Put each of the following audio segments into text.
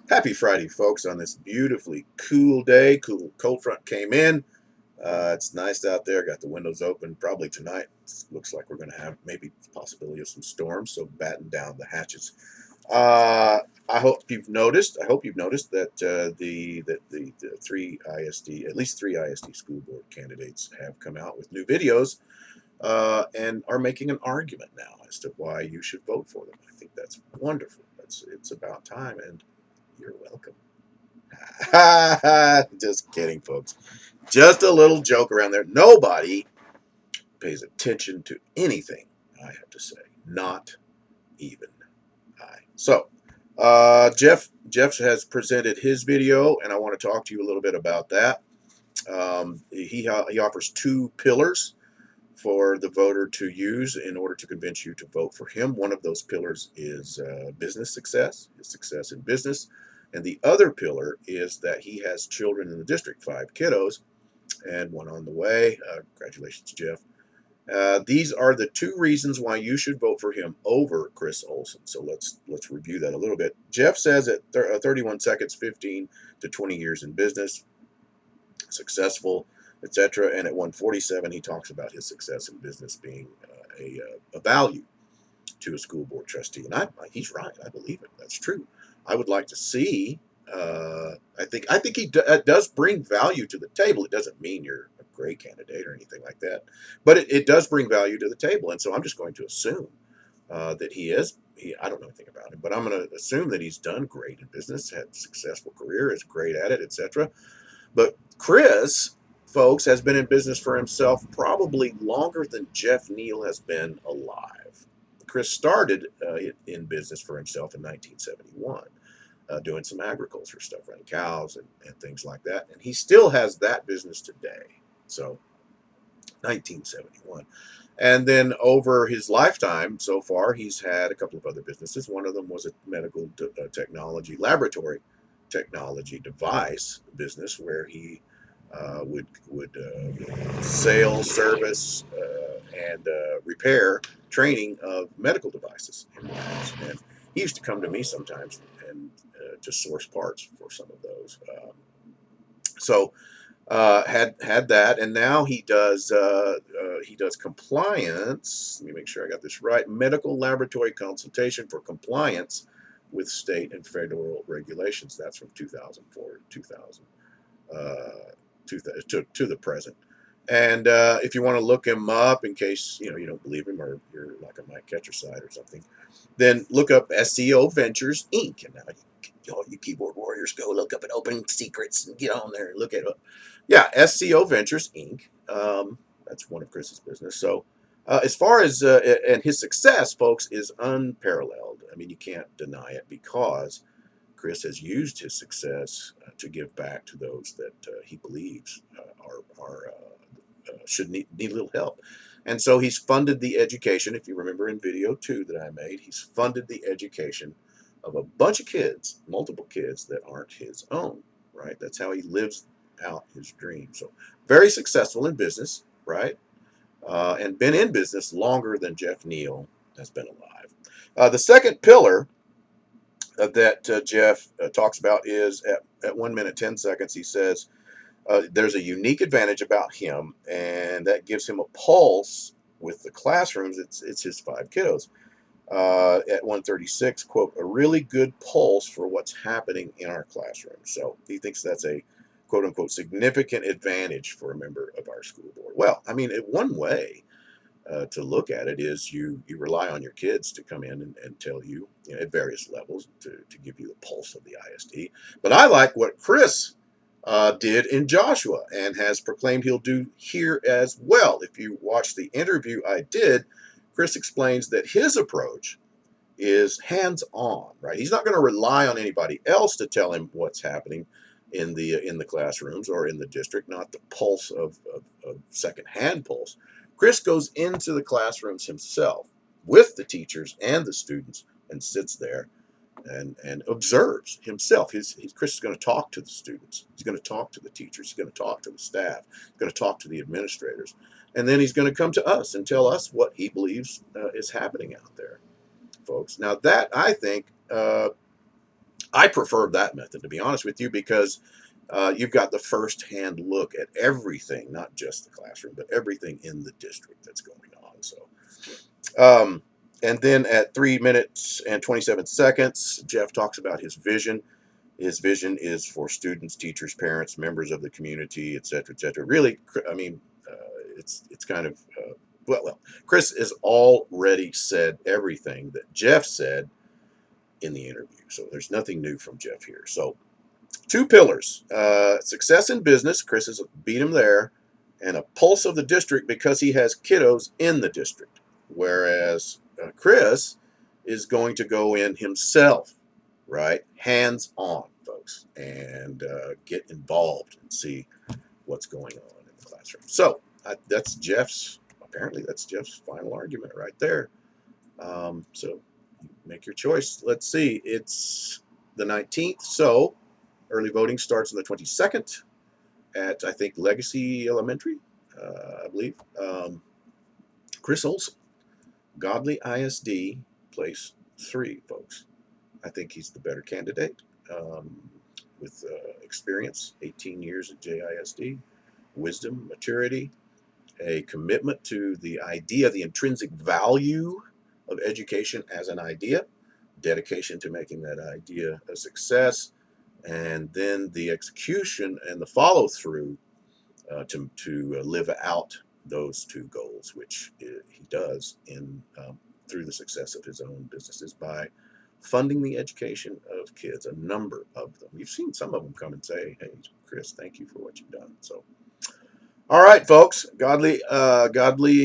Happy Friday, folks, on this beautifully cool day. Cold front came in. It's nice out there. Got the windows open. Probably tonight. Looks like we're going to have maybe possibility of some storms. So batten down the hatches. Uh, I hope you've noticed. I hope you've noticed that the three ISD, at least three ISD school board candidates, have come out with new videos and are making an argument now as to why you should vote for them. I think that's wonderful. It's about time, and you're welcome. Just kidding, folks. Just a little joke around there. Nobody pays attention to anything I have to say. Not even I. So, Jeff has presented his video, and I want to talk to you a little bit about that. He offers two pillars for the voter to use in order to convince you to vote for him. One of those pillars is business success, his success in business. And the other pillar is that he has children in the district, 5 kiddos, and one on the way. Congratulations, Jeff. These are the two reasons why you should vote for him over Chris Ohlsen. So let's review that a little bit. Jeff says at 31 seconds, 15 to 20 years in business, successful, etc. And at 147, he talks about his success in business being a value to a school board trustee. And he's right. I believe it. That's true. I would like to see. I think he does bring value to the table. It doesn't mean you're a great candidate or anything like that, but it does bring value to the table. And so I'm just going to assume that he is. I don't know anything about him, but I'm going to assume that he's done great in business, had a successful career, is great at it, etc. But Chris, folks, has been in business for himself probably longer than Jeff Neal has been alive. Chris started in business for himself in 1971, doing some agriculture stuff, running cows and things like that. And he still has that business today. So 1971. And then over his lifetime so far, he's had a couple of other businesses. One of them was a medical technology laboratory technology device business where he would sell, service, and repair training of medical devices in labs. And he used to come to me sometimes and to source parts for some of those. Had that, and now he does compliance. Let me make sure I got this right. Medical laboratory consultation for compliance with state and federal regulations. That's from 2004 to 2000, to the present. And if you want to look him up, in case you don't believe him or you're like a Mike Catcher side or something, then look up SEO Ventures Inc. And now you keyboard warriors, go look up and open secrets and get on there and look at it. Yeah, SCO Ventures Inc. That's one of Chris's business. So as far as and his success, folks, is unparalleled. I mean, you can't deny it because Chris has used his success to give back to those that he believes should need a little help. And so he's funded the education. If you remember in video 2 that I made, he's funded the education of a bunch of kids, multiple kids that aren't his own, right? That's how he lives out his dream. So very successful in business, right? And been in business longer than Jeff Neal has been alive. The second pillar that Jeff talks about is at 1 minute, 10 seconds, he says, there's a unique advantage about him, and that gives him a pulse with the classrooms. It's his 5 kiddos. At 136, quote, a really good pulse for what's happening in our classroom. So he thinks that's a quote unquote significant advantage for a member of our school board. Well, I mean, one way to look at it is you rely on your kids to come in and tell you, at various levels to give you the pulse of the ISD. But I like what Chris did in Joshua and has proclaimed he'll do here as well. If you watch the interview I did, Chris explains that his approach is hands-on, right? He's not going to rely on anybody else to tell him what's happening in the classrooms or in the district, not the pulse of second-hand pulse. Chris goes into the classrooms himself with the teachers and the students and sits there and observes himself. Chris is going to talk to the students. He's going to talk to the teachers. He's going to talk to the staff. He's going to talk to the administrators. And then he's going to come to us and tell us what he believes is happening out there, folks. Now that, I think, I prefer that method, to be honest with you, because you've got the first-hand look at everything, not just the classroom, but everything in the district that's going on. So, um, and then at 3 minutes and 27 seconds, Jeff talks about his vision. His vision is for students, teachers, parents, members of the community, et cetera, et cetera. Really, I mean, it's kind of well, Chris has already said everything that Jeff said in the interview, so there's nothing new from Jeff here. So, two pillars: success in business. Chris has beat him there, and a pulse of the district because he has kiddos in the district, whereas Chris is going to go in himself, right? Hands on, folks, and get involved and see what's going on in the classroom. So apparently that's Jeff's final argument right there. So make your choice. Let's see. It's the 19th, so early voting starts on the 22nd at, I think, Legacy Elementary, I believe. Chris Ohlsen, Godley ISD, place 3, folks. I think he's the better candidate with experience, 18 years at JISD, wisdom, maturity, a commitment to the idea, the intrinsic value of education as an idea, dedication to making that idea a success, and then the execution and the follow through to live out those 2 goals, which he does in through the success of his own businesses by funding the education of kids, a number of them. You've seen some of them come and say, "Hey, Chris, thank you for what you've done." So, all right, folks, Godly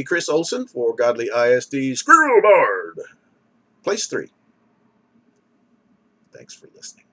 Chris Ohlsen for Godly ISD Squirrel Bard, place 3. Thanks for listening.